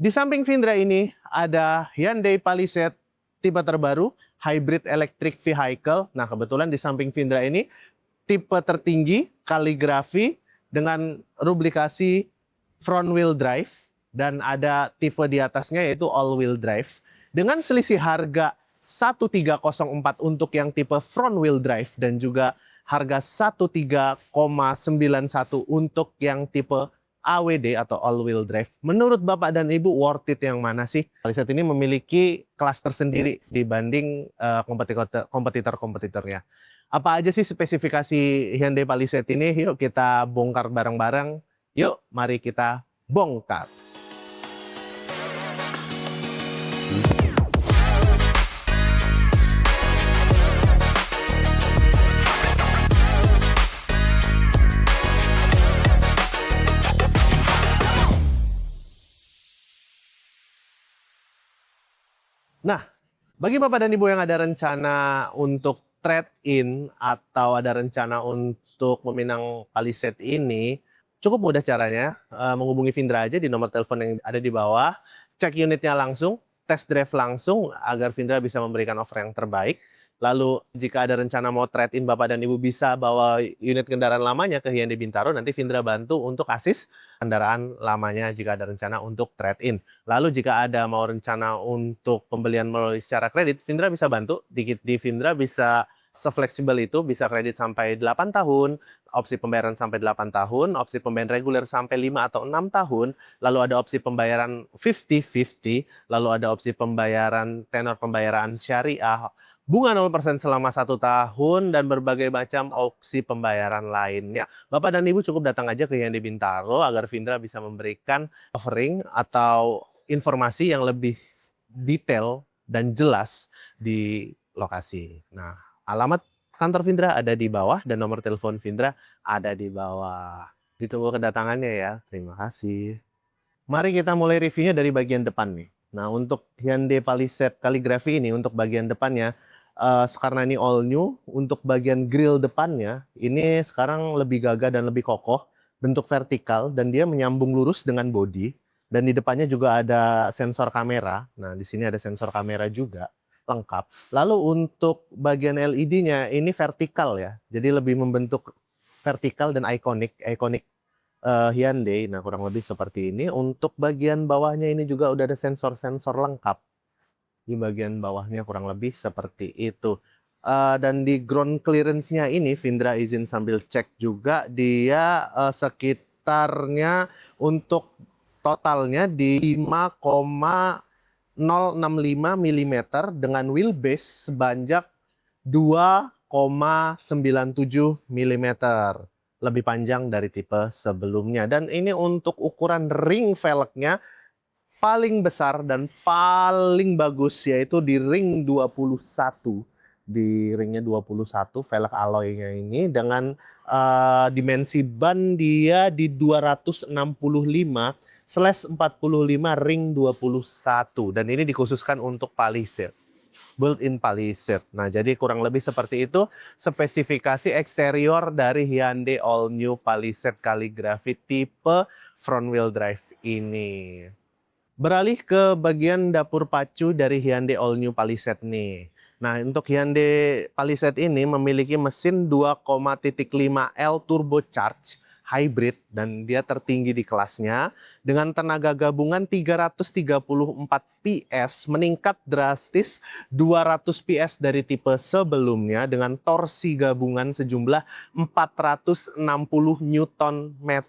Di samping Vindra ini ada Hyundai Palisade tipe terbaru, hybrid electric vehicle. Nah, kebetulan di samping Vindra ini tipe tertinggi, kaligrafi dengan rublikasi front wheel drive dan ada tipe di atasnya yaitu all wheel drive. Dengan selisih harga 1304 untuk yang tipe front wheel drive dan juga harga 13,91 untuk yang tipe AWD atau all wheel drive. Menurut Bapak dan Ibu, worth it yang mana sih? Palisade ini memiliki kelas tersendiri dibanding kompetitor-kompetitornya. Apa aja sih spesifikasi Hyundai Palisade ini? Yuk kita bongkar bareng-bareng. Yuk, mari kita bongkar. Nah, bagi Bapak dan Ibu yang ada rencana untuk trade-in atau ada rencana untuk meminang Palisade ini, cukup mudah caranya. Menghubungi Vindra aja di nomor telepon yang ada di bawah, cek unitnya langsung, test drive langsung agar Vindra bisa memberikan offer yang terbaik. Lalu jika ada rencana mau trade-in, Bapak dan Ibu bisa bawa unit kendaraan lamanya ke Hyundai Bintaro, nanti Vindra bantu untuk asis kendaraan lamanya jika ada rencana untuk trade-in. Lalu jika ada mau rencana untuk pembelian melalui secara kredit, Vindra bisa bantu. Di Vindra bisa se-fleksibel itu, bisa kredit sampai 8 tahun, opsi pembayaran sampai 8 tahun, opsi pembayaran reguler sampai 5 atau 6 tahun, lalu ada opsi pembayaran 50-50, lalu ada opsi pembayaran tenor pembayaran syariah, bunga 0% selama 1 tahun, dan berbagai macam opsi pembayaran lainnya. Bapak dan Ibu cukup datang aja ke Hyundai Bintaro agar Vindra bisa memberikan offering atau informasi yang lebih detail dan jelas di lokasi. Nah, alamat kantor Vindra ada di bawah dan nomor telepon Vindra ada di bawah. Ditunggu kedatangannya ya. Terima kasih. Mari kita mulai reviewnya dari bagian depan nih. Nah, untuk Hyundai Palisade Calligraphy ini, untuk bagian depannya, karena ini all new, untuk bagian grill depannya, ini sekarang lebih gagah dan lebih kokoh, bentuk vertikal, dan dia menyambung lurus dengan bodi. Dan di depannya juga ada sensor kamera. Nah, di sini ada sensor kamera juga, lengkap. Lalu untuk bagian LED-nya, ini vertikal ya, jadi lebih membentuk vertikal dan ikonik Hyundai. Nah, kurang lebih seperti ini. Untuk bagian bawahnya ini juga udah ada sensor-sensor lengkap. Di bagian bawahnya kurang lebih seperti itu. Dan di ground clearance-nya ini, Vindra izin sambil cek juga, dia sekitarnya untuk totalnya di 5,065 mm dengan wheelbase sebanyak 2,97 mm. Lebih panjang dari tipe sebelumnya. Dan ini untuk ukuran ring velgnya paling besar dan paling bagus, yaitu di ring 21. Di ringnya 21, velg alloy-nya ini dengan dimensi ban dia di 265/45 ring 21. Dan ini dikhususkan untuk Palisade. Built-in Palisade. Nah, jadi kurang lebih seperti itu spesifikasi eksterior dari Hyundai All New Palisade Calligraphy tipe front wheel drive ini. Beralih ke bagian dapur pacu dari Hyundai All New Palisade nih. Nah, untuk Hyundai Palisade ini memiliki mesin 2,5L turbocharged hybrid dan dia tertinggi di kelasnya dengan tenaga gabungan 334 PS, meningkat drastis 200 PS dari tipe sebelumnya dengan torsi gabungan sejumlah 460 Nm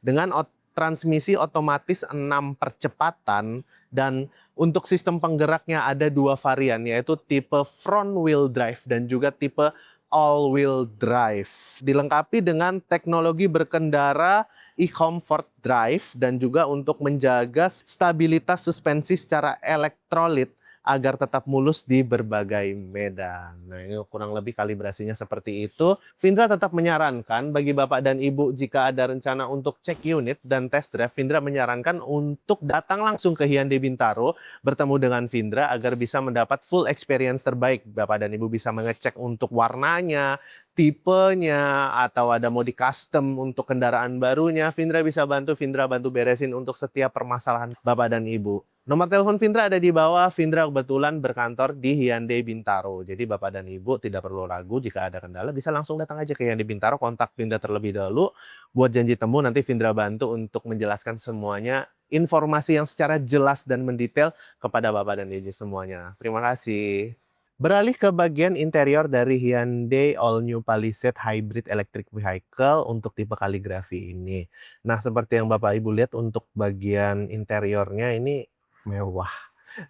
dengan transmisi otomatis 6 percepatan, dan untuk sistem penggeraknya ada 2 varian, yaitu tipe front wheel drive dan juga tipe all wheel drive. Dilengkapi dengan teknologi berkendara e-comfort drive dan juga untuk menjaga stabilitas suspensi secara elektrolit agar tetap mulus di berbagai medan. Nah, ini kurang lebih kalibrasinya seperti itu. Vindra tetap menyarankan bagi Bapak dan Ibu jika ada rencana untuk cek unit dan test drive, Vindra menyarankan untuk datang langsung ke Hyundai Bintaro, bertemu dengan Vindra agar bisa mendapat full experience terbaik. Bapak dan Ibu bisa mengecek untuk warnanya, tipenya, atau ada mau di custom untuk kendaraan barunya, Vindra bisa bantu, Vindra bantu beresin untuk setiap permasalahan Bapak dan Ibu. Nomor telepon Vindra ada di bawah. Vindra kebetulan berkantor di Hyundai Bintaro. Jadi Bapak dan Ibu tidak perlu ragu jika ada kendala, bisa langsung datang aja ke Hyundai Bintaro, kontak Vindra terlebih dahulu. Buat janji temu, nanti Vindra bantu untuk menjelaskan semuanya, informasi yang secara jelas dan mendetail kepada Bapak dan Ibu semuanya. Terima kasih. Beralih ke bagian interior dari Hyundai All New Palisade Hybrid Electric Vehicle untuk tipe kaligrafi ini. Nah, seperti yang Bapak Ibu lihat untuk bagian interiornya ini mewah.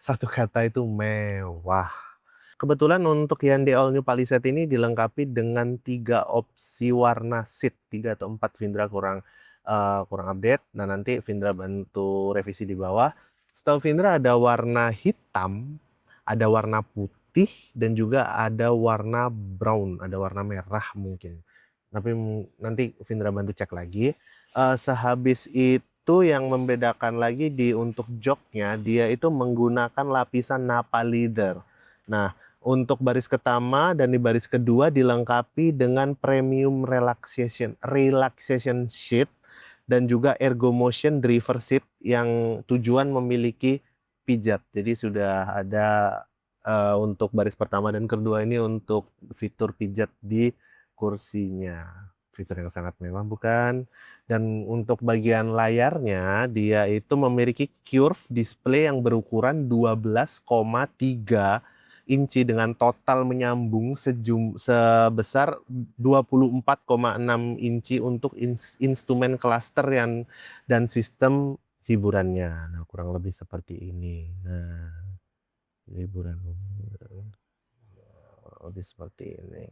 Satu kata itu mewah. Kebetulan untuk Hyundai All New Palisade ini dilengkapi dengan 3 opsi warna seat, 3 atau 4, Vindra kurang update. Nah, nanti Vindra bantu revisi di bawah. Setahu Vindra ada warna hitam, ada warna putih, dan juga ada warna brown, ada warna merah mungkin. Tapi nanti Vindra bantu cek lagi. Sehabis itu yang membedakan lagi untuk joknya, dia itu menggunakan lapisan Nappa leather. Nah, untuk baris pertama dan di baris kedua dilengkapi dengan premium relaxation sheet dan juga ergo motion driver seat yang tujuan memiliki pijat. Jadi sudah ada untuk baris pertama dan kedua ini untuk fitur pijat di kursinya. Fitur yang sangat mewah bukan? Dan untuk bagian layarnya dia itu memiliki curve display yang berukuran 12,3 inci dengan total menyambung sebesar 24,6 inci untuk instrumen cluster dan sistem hiburannya. Nah, kurang lebih seperti ini. Nah, hiburan lebih seperti ini.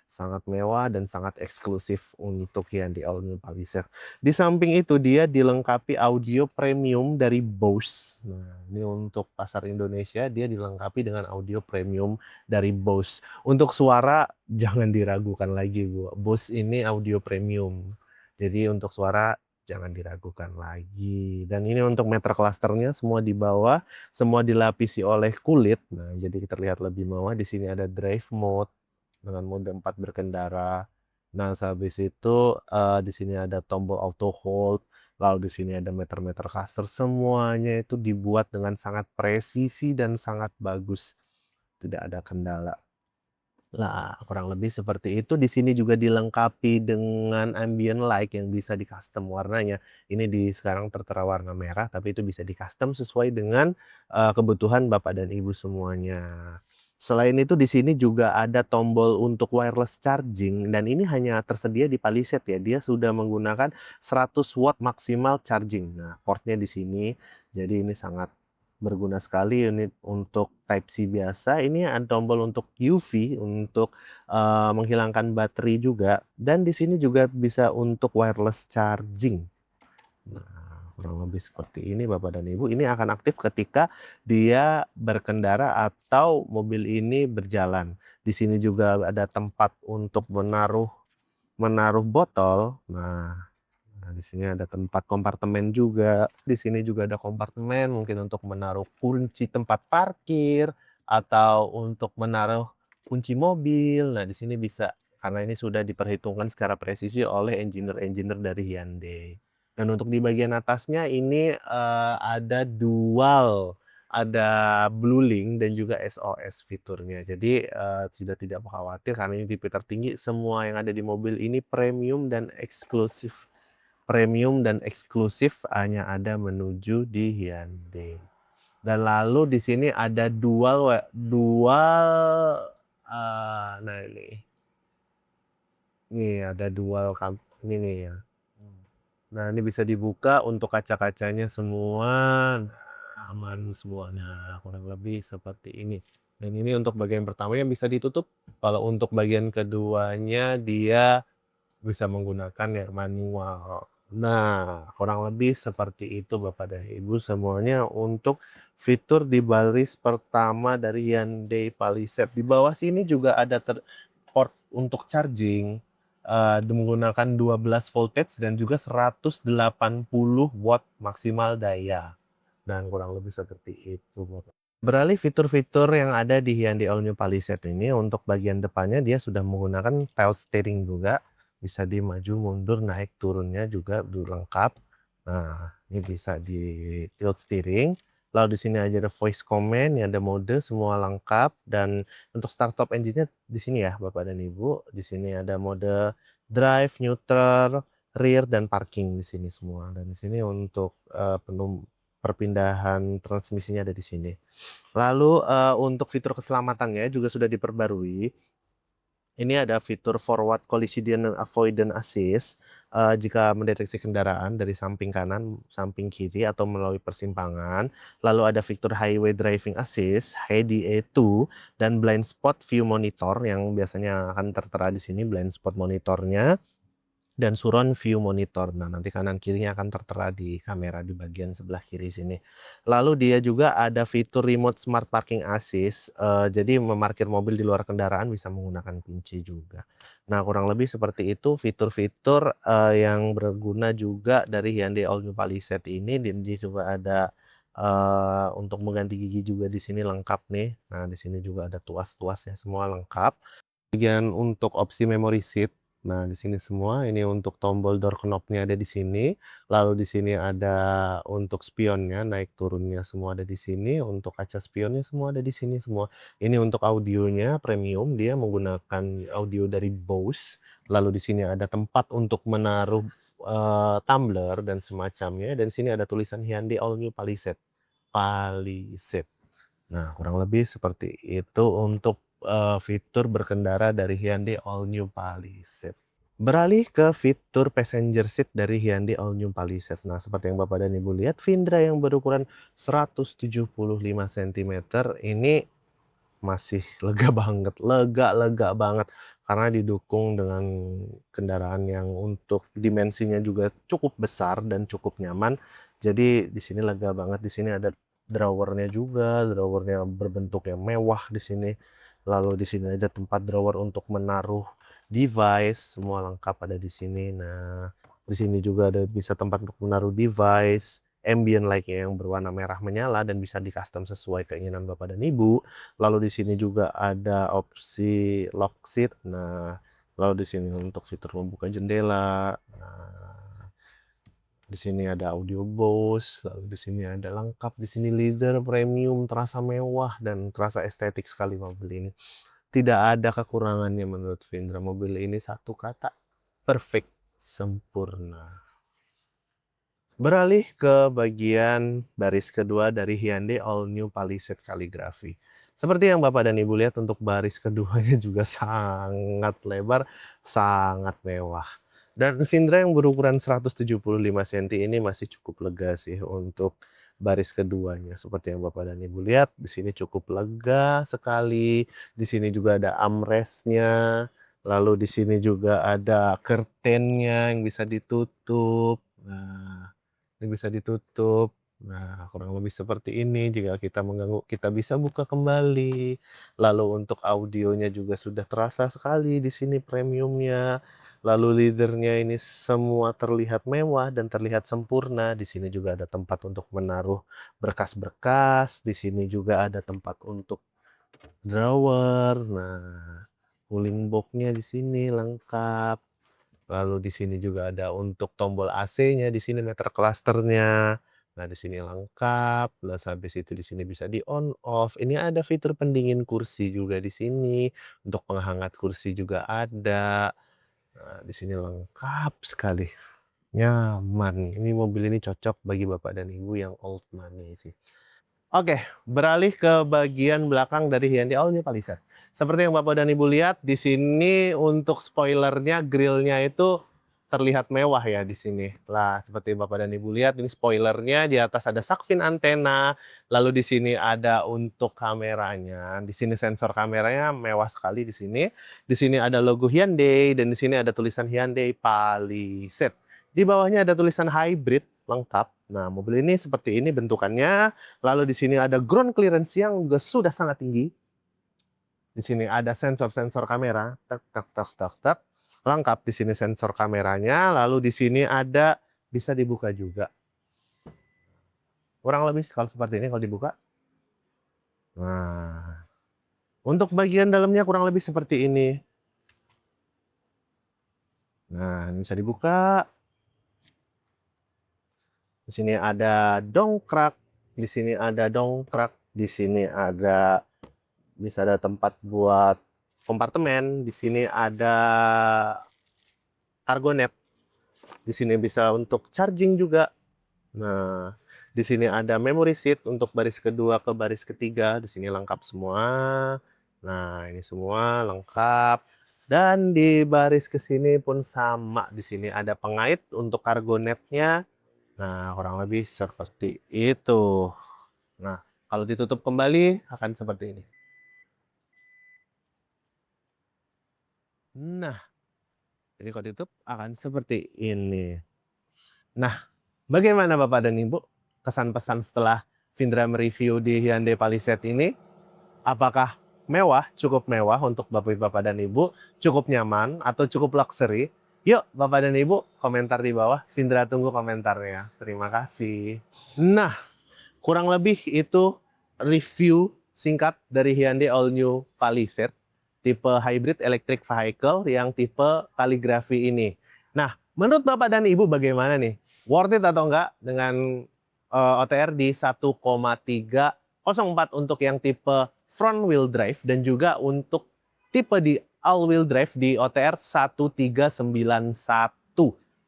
Sangat mewah dan sangat eksklusif untuk yang di All New Palisade. Di samping itu dia dilengkapi audio premium dari Bose. Nah, ini untuk pasar Indonesia dia dilengkapi dengan audio premium dari Bose. Untuk suara jangan diragukan lagi, Bu. Bose ini audio premium. Jadi untuk suara jangan diragukan lagi. Dan ini untuk meter clusternya semua di bawah, semua dilapisi oleh kulit. Nah, jadi terlihat lebih mewah. Di sini ada drive mode dengan mode 4 berkendara. Nah, habis itu di sini ada tombol auto hold, lalu di sini ada meter-meter cluster. Semuanya itu dibuat dengan sangat presisi dan sangat bagus. Tidak ada kendala. Lah, kurang lebih seperti itu. Di sini juga dilengkapi dengan ambient light yang bisa di-custom warnanya. Ini sekarang tertera warna merah, tapi itu bisa di-custom sesuai dengan kebutuhan Bapak dan Ibu semuanya. Selain itu di sini juga ada tombol untuk wireless charging dan ini hanya tersedia di Palisade ya. Dia sudah menggunakan 100 watt maksimal charging. Nah, portnya di sini. Jadi ini sangat berguna sekali unit untuk Type C biasa. Ini ada tombol untuk UV untuk menghilangkan baterai juga, dan di sini juga bisa untuk wireless charging. Nah, kurang lebih seperti ini Bapak dan Ibu. Ini akan aktif ketika dia berkendara atau mobil ini berjalan. Di sini juga ada tempat untuk menaruh botol. Nah, di sini ada tempat kompartemen juga. Di sini juga ada kompartemen mungkin untuk menaruh kunci tempat parkir atau untuk menaruh kunci mobil. Nah, di sini bisa karena ini sudah diperhitungkan secara presisi oleh engineer-engineer dari Hyundai. Dan untuk di bagian atasnya ini ada Blue Link dan juga SOS fiturnya. Jadi sudah tidak khawatir karena ini tipe tertinggi. Semua yang ada di mobil ini premium dan eksklusif. Premium dan eksklusif hanya ada menuju di Hyundai. Dan lalu di sini ada nah ini ada dual ini nih ya. Nah, ini bisa dibuka untuk kaca-kacanya semua aman semuanya, kurang lebih seperti ini. Dan ini untuk bagian pertama yang bisa ditutup. Kalau untuk bagian keduanya dia bisa menggunakan yang manual. Nah, kurang lebih seperti itu Bapak dan Ibu semuanya untuk fitur di baris pertama dari Hyundai Palisade. Di bawah sini juga ada port untuk charging, menggunakan 12 voltage dan juga 180 watt maksimal daya. Dan kurang lebih seperti itu Bapak. Beralih fitur-fitur yang ada di Hyundai All New Palisade ini, untuk bagian depannya dia sudah menggunakan tilt steering juga, bisa di maju mundur, naik turunnya juga lengkap. Nah, ini bisa di tilt steering, lalu di sini aja ada voice command, ini ada mode, semua lengkap. Dan untuk start stop engine-nya di sini ya Bapak dan Ibu, di sini ada mode drive, neutral, rear, dan parking di sini semua. Dan di sini untuk, perpindahan transmisinya ada di sini. Lalu, untuk fitur keselamatannya juga sudah diperbarui. Ini ada fitur forward collision avoidance assist, jika mendeteksi kendaraan dari samping kanan, samping kiri, atau melalui persimpangan. Lalu ada fitur highway driving assist, HDA2, dan blind spot view monitor yang biasanya akan tertera di sini blind spot monitornya. Dan surround view monitor. Nah, nanti kanan kirinya akan tertera di kamera di bagian sebelah kiri sini. Lalu dia juga ada fitur remote smart parking assist, jadi memarkir mobil di luar kendaraan bisa menggunakan kunci juga. Nah, kurang lebih seperti itu fitur-fitur, yang berguna juga dari Hyundai All New Palisade ini. Dan dia juga ada, untuk mengganti gigi juga di sini lengkap nih. Nah, di sini juga ada tuas-tuasnya semua lengkap. Bagian untuk opsi memory seat, nah di sini semua, ini untuk tombol door knob-nya ada di sini, lalu di sini ada untuk spionnya, naik turunnya semua ada di sini, untuk kaca spionnya semua ada di sini semua. Ini untuk audionya premium, dia menggunakan audio dari Bose, lalu di sini ada tempat untuk menaruh, tumbler dan semacamnya, dan sini ada tulisan Hyundai All New Palisade, Palisade. Nah, kurang lebih seperti itu untuk, fitur berkendara dari Hyundai All New Palisade. Beralih ke fitur passenger seat dari Hyundai All New Palisade. Nah, seperti yang Bapak dan Ibu lihat, Vindra yang berukuran 175 sentimeter ini masih lega banget karena didukung dengan kendaraan yang untuk dimensinya juga cukup besar dan cukup nyaman. Jadi di sini lega banget, di sini ada drawer-nya juga, drawer-nya berbentuk yang mewah di sini. Lalu di sini ada tempat drawer untuk menaruh device, semua lengkap ada di sini. Nah, di sini juga ada bisa tempat untuk menaruh device, ambient light-nya yang berwarna merah menyala dan bisa di-custom sesuai keinginan Bapak dan Ibu. Lalu di sini juga ada opsi lock seat. Nah, lalu di sini untuk fitur membuka jendela. Nah, di sini ada audio Bose, lalu di sini ada lengkap, di sini leather premium, terasa mewah dan terasa estetik sekali mobil ini. Tidak ada kekurangannya menurut Vindra. Mobil ini satu kata, perfect, sempurna. Beralih ke bagian baris kedua dari Hyundai All New Palisade Calligraphy. Seperti yang Bapak dan Ibu lihat, untuk baris keduanya juga sangat lebar, sangat mewah. Dan Vindra yang berukuran 175 cm ini masih cukup lega sih untuk baris keduanya. Seperti yang Bapak dan Ibu lihat, di sini cukup lega sekali. Di sini juga ada armrest-nya, lalu di sini juga ada curtain-nya yang bisa ditutup. Nah, ini bisa ditutup. Nah, kurang lebih seperti ini. Jika kita mengganggu, kita bisa buka kembali. Lalu untuk audionya juga sudah terasa sekali di sini premiumnya. Lalu leather-nya ini semua terlihat mewah dan terlihat sempurna. Di sini juga ada tempat untuk menaruh berkas-berkas. Di sini juga ada tempat untuk drawer. Nah, cooling box-nya di sini lengkap. Lalu di sini juga ada untuk tombol AC-nya, di sini meter cluster-nya. Nah, di sini lengkap. Terus habis itu di sini bisa di on off. Ini ada fitur pendingin kursi juga di sini. Untuk penghangat kursi juga ada. Nah, di sini lengkap sekali. Nyaman. Ini mobil ini cocok bagi Bapak dan Ibu yang old money sih. Oke, beralih ke bagian belakang dari Hyundai All New Palisade. Seperti yang Bapak dan Ibu lihat, di sini untuk spoilernya, grillnya itu terlihat mewah ya di sini. Lah, seperti Bapak dan Ibu lihat, ini spoilernya, di atas ada shark fin antena, lalu di sini ada untuk kameranya. Di sini sensor kameranya mewah sekali di sini. Di sini ada logo Hyundai dan di sini ada tulisan Hyundai Palisade. Di bawahnya ada tulisan hybrid lengkap. Nah, mobil ini seperti ini bentukannya. Lalu di sini ada ground clearance yang juga sudah sangat tinggi. Di sini ada sensor-sensor kamera, tek tek tek tek tek. Lengkap di sini sensor kameranya, lalu di sini ada bisa dibuka juga. Kurang lebih kalau seperti ini kalau dibuka. Nah, untuk bagian dalamnya kurang lebih seperti ini. Nah, ini bisa dibuka. Di sini ada dongkrak, di sini ada dongkrak, di sini ada bisa ada tempat buat kompartemen, di sini ada cargo net. Di sini bisa untuk charging juga. Nah, di sini ada memory seat untuk baris kedua ke baris ketiga. Di sini lengkap semua. Nah, ini semua lengkap. Dan di baris ke sini pun sama. Di sini ada pengait untuk cargo netnya. Nah, kurang lebih seperti itu. Nah, kalau ditutup kembali akan seperti ini. Nah, jadi kalau ditutup akan seperti ini. Nah, bagaimana Bapak dan Ibu kesan pesan setelah Vindra mereview di Hyundai Palisade ini? Apakah mewah, cukup mewah untuk Bapak dan Ibu, cukup nyaman, atau cukup luxury? Yuk Bapak dan Ibu komentar di bawah, Vindra tunggu komentarnya. Terima kasih. Nah, kurang lebih itu review singkat dari Hyundai All New Palisade tipe hybrid electric vehicle yang tipe kaligrafi ini. Nah, menurut Bapak dan Ibu bagaimana nih? Worth it atau enggak dengan OTR di 1,304 untuk yang tipe front wheel drive dan juga untuk tipe di all wheel drive di OTR 1391.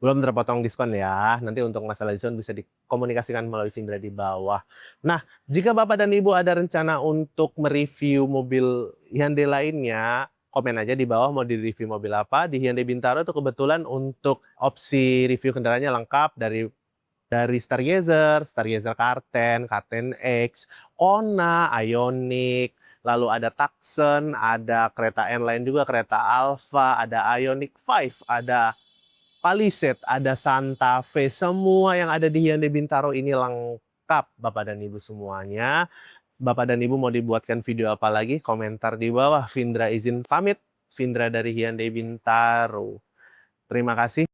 Belum terpotong diskon ya. Nanti untuk masalah diskon bisa dikomunikasikan melalui Vindra di bawah. Nah, jika Bapak dan Ibu ada rencana untuk mereview mobil Hyundai lainnya, komen aja di bawah mau di-review mobil apa. Di Hyundai Bintaro itu kebetulan untuk opsi review kendaraannya lengkap dari Stargazer, Stargazer Karten, Karten X, Kona, Ioniq, lalu ada Tucson, ada kereta N-Line juga, kereta Alfa, ada Ioniq 5, ada Palisade, ada Santa Fe, semua yang ada di Hyundai Bintaro ini lengkap Bapak dan Ibu semuanya. Bapak dan Ibu mau dibuatkan video apa lagi? Komentar di bawah. Vindra izin pamit. Vindra dari Hyundai Bintaro. Terima kasih.